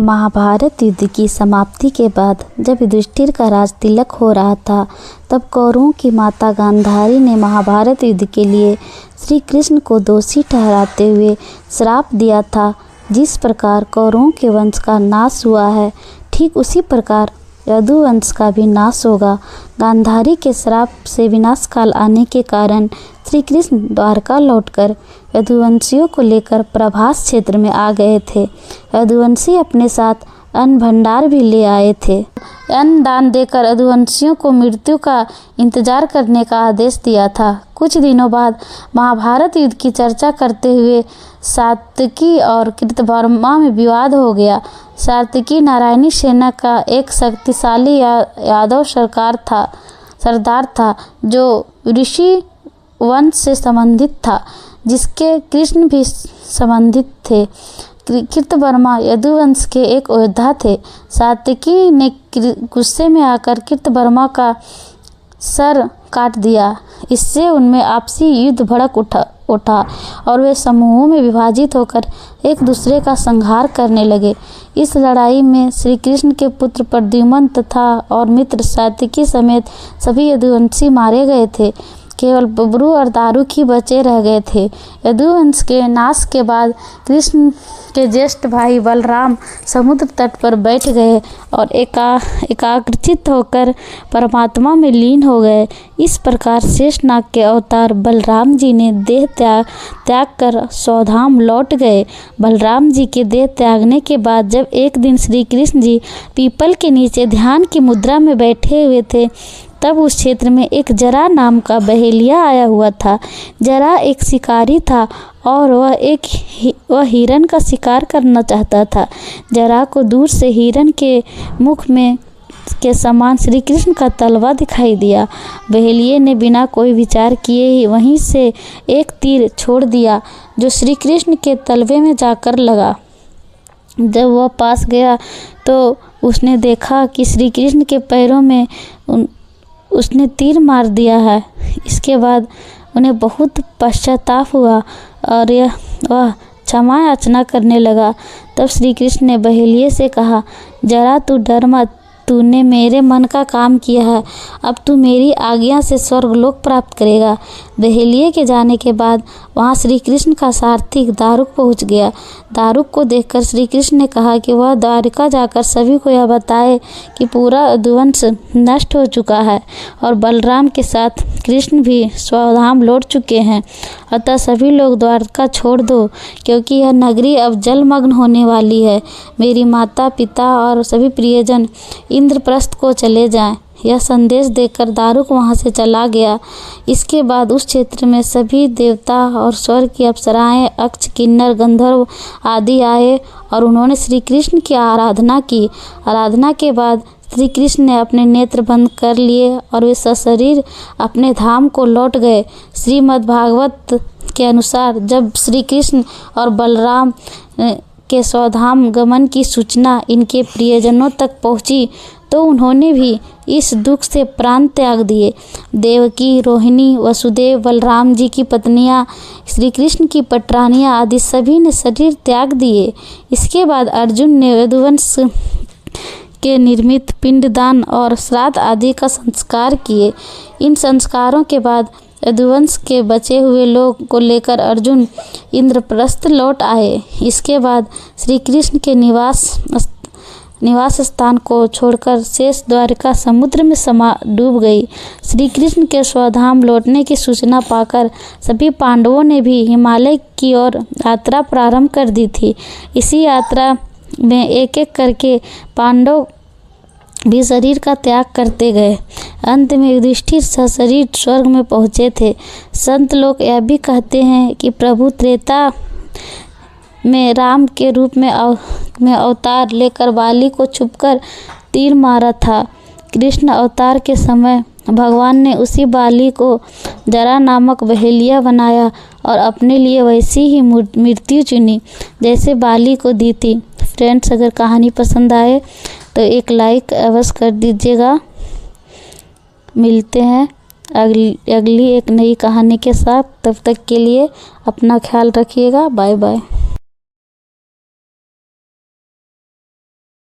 महाभारत युद्ध की समाप्ति के बाद जब युधिष्ठिर का राज तिलक हो रहा था, तब कौरवों की माता गांधारी ने महाभारत युद्ध के लिए श्री कृष्ण को दोषी ठहराते हुए श्राप दिया था। जिस प्रकार कौरवों के वंश का नाश हुआ है, ठीक उसी प्रकार यदुवंश का भी नाश होगा। गांधारी के श्राप से विनाश काल आने के कारण श्री कृष्ण द्वारका लौटकर यदुवंशियों को लेकर प्रभास क्षेत्र में आ गए थे। यदुवंशी अपने साथ अन्न भंडार भी ले आए थे। अन्न दान देकर यदुवंशियों को मृत्यु का इंतजार करने का आदेश दिया था। कुछ दिनों बाद महाभारत युद्ध की चर्चा करते हुए सात्यकी और कृतवर्मा में विवाद हो गया। सात्यकी नारायणी सेना का एक शक्तिशाली यादव सरदार था जो ऋषि वंश से संबंधित था, जिसके कृष्ण भी संबंधित थे। कृतवर्मा यदुवंश के एक योद्धा थे। सात्यकी ने गुस्से में आकर कृतवर्मा का सर काट दिया। इससे उनमें आपसी युद्ध भड़क उठा और वे समूहों में विभाजित होकर एक दूसरे का संहार करने लगे। इस लड़ाई में श्री कृष्ण के पुत्र प्रद्युम्न तथा और मित्र सात्यकी समेत सभी यदुवंशी मारे गए थे। केवल बब्रू और दारुक ही बचे रह गए थे। यदुवंश के नाश के बाद कृष्ण के ज्येष्ठ भाई बलराम समुद्र तट पर बैठ गए और एकाग्रचित्त होकर परमात्मा में लीन हो गए। इस प्रकार शेषनाग के अवतार बलराम जी ने देह त्याग कर स्वधाम लौट गए। बलराम जी के देह त्यागने के बाद जब एक दिन श्री कृष्ण जी पीपल के नीचे ध्यान की मुद्रा में बैठे हुए थे, तब उस क्षेत्र में एक जरा नाम का बहेलिया आया हुआ था। जरा एक शिकारी था और वह हिरन का शिकार करना चाहता था। जरा को दूर से हिरन के मुख में के समान श्री कृष्ण का तलवा दिखाई दिया। बहेलिये ने बिना कोई विचार किए ही वहीं से एक तीर छोड़ दिया, जो श्री कृष्ण के तलवे में जाकर लगा। जब वह पास गया तो उसने देखा कि श्री कृष्ण के पैरों में उसने तीर मार दिया है। इसके बाद उन्हें बहुत पश्चाताप हुआ और वह क्षमा याचना करने लगा। तब श्री कृष्ण ने बहेलिये से कहा, जरा तू डर मत, तूने मेरे मन का काम किया है। अब तू मेरी आज्ञा से स्वर्गलोक प्राप्त करेगा। बहेलिये के जाने के बाद वहाँ श्री कृष्ण का सारथी दारुक पहुँच गया। दारुक को देखकर श्री कृष्ण ने कहा कि वह द्वारिका जाकर सभी को यह बताए कि पूरा यदुवंश नष्ट हो चुका है और बलराम के साथ कृष्ण भी स्वधाम लौट चुके हैं। अतः सभी लोग द्वारका छोड़ दो, क्योंकि यह नगरी अब जलमग्न होने वाली है। मेरी माता पिता और सभी प्रियजन इंद्रप्रस्थ को चले जाएं। यह संदेश देकर दारुक वहां से चला गया। इसके बाद उस क्षेत्र में सभी देवता और स्वर्ग की अप्सराएं, अक्ष, किन्नर, गंधर्व आदि आए और उन्होंने श्री कृष्ण की आराधना की। आराधना के बाद श्री कृष्ण ने अपने नेत्र बंद कर लिए और वे सशरीर अपने धाम को लौट गए। श्रीमद् भागवत के अनुसार जब श्री कृष्ण और बलराम के स्वधाम गमन की सूचना इनके प्रियजनों तक पहुंची, तो उन्होंने भी इस दुख से प्राण त्याग दिए। देवकी, रोहिणी, वसुदेव, बलराम जी की पत्नियां, श्री कृष्ण की पटरानियां आदि सभी ने शरीर त्याग दिए। इसके बाद अर्जुन ने यदुवंश के निर्मित पिंडदान और श्राद्ध आदि का संस्कार किए। इन संस्कारों के बाद यदुवंश के बचे हुए लोग को लेकर अर्जुन इंद्रप्रस्थ लौट आए। इसके बाद श्री कृष्ण के निवास स्थान को छोड़कर शेष द्वारिका समुद्र में डूब गई। श्री कृष्ण के स्वधाम लौटने की सूचना पाकर सभी पांडवों ने भी हिमालय की ओर यात्रा प्रारंभ कर दी थी। इसी यात्रा में एक एक करके पांडव भी शरीर का त्याग करते गए। अंत में युधिष्ठिर सशरीर स्वर्ग में पहुँचे थे। संत लोग यह भी कहते हैं कि प्रभु त्रेता में राम के रूप में अवतार लेकर बाली को छुपकर तीर मारा था। कृष्ण अवतार के समय भगवान ने उसी बाली को जरा नामक बहेलिया बनाया और अपने लिए वैसी ही मृत्यु चुनी जैसे बाली को दी थी। फ्रेंड्स, अगर कहानी पसंद आए तो एक लाइक अवश्य कर दीजिएगा। मिलते हैं अगली एक नई कहानी के साथ। तब तक के लिए अपना ख्याल रखिएगा। Bye bye.